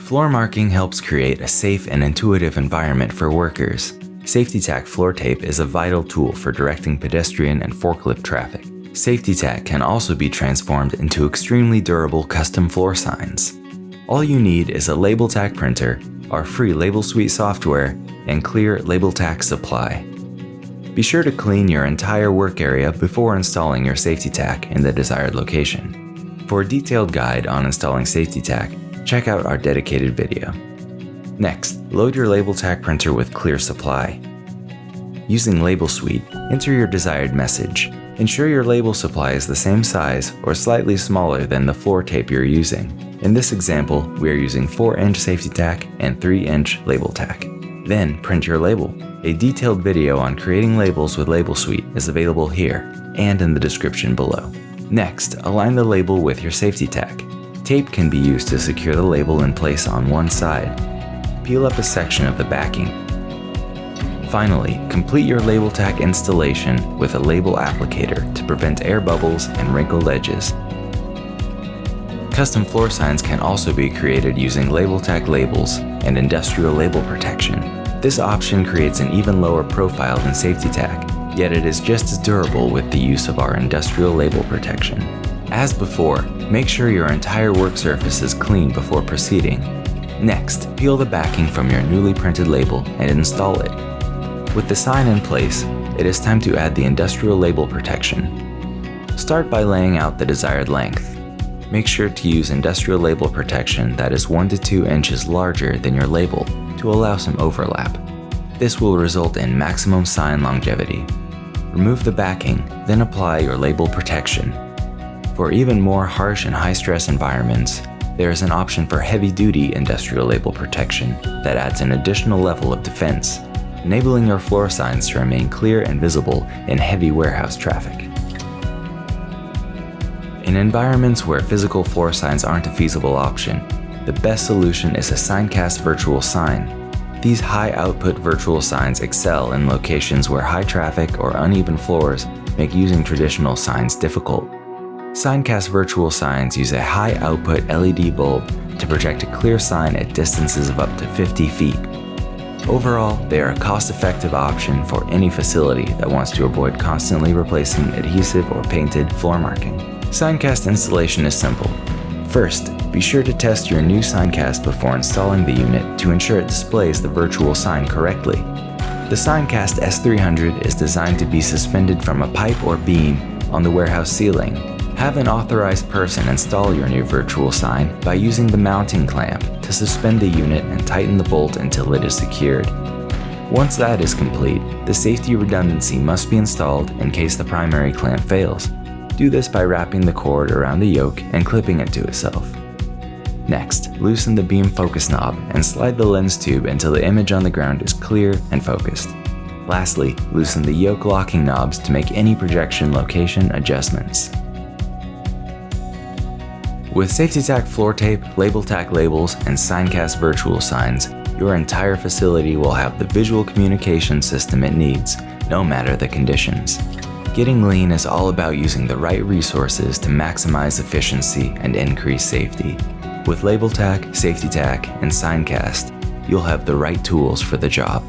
Floor marking helps create a safe and intuitive environment for workers. SafetyTac floor tape is a vital tool for directing pedestrian and forklift traffic. SafetyTac can also be transformed into extremely durable custom floor signs. All you need is a LabelTac printer, our free LabelSuite software, and clear LabelTac supply. Be sure to clean your entire work area before installing your SafetyTac in the desired location. For a detailed guide on installing SafetyTac, check out our dedicated video. Next, load your LabelTac printer with clear supply. Using LabelSuite, enter your desired message. Ensure your label supply is the same size or slightly smaller than the floor tape you're using. In this example, we are using 4-inch SafetyTac and 3-inch LabelTac. Then print your label. A detailed video on creating labels with LabelSuite is available here and in the description below. Next, align the label with your SafetyTac. Tape can be used to secure the label in place on one side. Peel up a section of the backing. Finally, complete your LabelTac installation with a label applicator to prevent air bubbles and wrinkled edges. Custom floor signs can also be created using LabelTac labels and industrial label protection. This option creates an even lower profile than SafetyTac, yet it is just as durable with the use of our industrial label protection. As before, make sure your entire work surface is clean before proceeding. Next, peel the backing from your newly printed label and install it. With the sign in place, it is time to add the industrial label protection. Start by laying out the desired length. Make sure to use industrial label protection that is 1 to 2 inches larger than your label to allow some overlap. This will result in maximum sign longevity. Remove the backing, then apply your label protection. For even more harsh and high-stress environments, there is an option for heavy-duty industrial label protection that adds an additional level of defense, enabling your floor signs to remain clear and visible in heavy warehouse traffic. In environments where physical floor signs aren't a feasible option, the best solution is a SignCast virtual sign. These high-output virtual signs excel in locations where high traffic or uneven floors make using traditional signs difficult. SignCast virtual signs use a high-output LED bulb to project a clear sign at distances of up to 50 feet. Overall, they are a cost-effective option for any facility that wants to avoid constantly replacing adhesive or painted floor marking. SignCast installation is simple. First, be sure to test your new SignCast before installing the unit to ensure it displays the virtual sign correctly. The SignCast S300 is designed to be suspended from a pipe or beam on the warehouse ceiling. Have an authorized person install your new virtual sign by using the mounting clamp to suspend the unit and tighten the bolt until it is secured. Once that is complete, the safety redundancy must be installed in case the primary clamp fails. Do this by wrapping the cord around the yoke and clipping it to itself. Next, loosen the beam focus knob and slide the lens tube until the image on the ground is clear and focused. Lastly, loosen the yoke locking knobs to make any projection location adjustments. With SafetyTac floor tape, LabelTac labels, and SignCast virtual signs, your entire facility will have the visual communication system it needs, no matter the conditions. Getting lean is all about using the right resources to maximize efficiency and increase safety. With LabelTac, SafetyTac, and SignCast, you'll have the right tools for the job.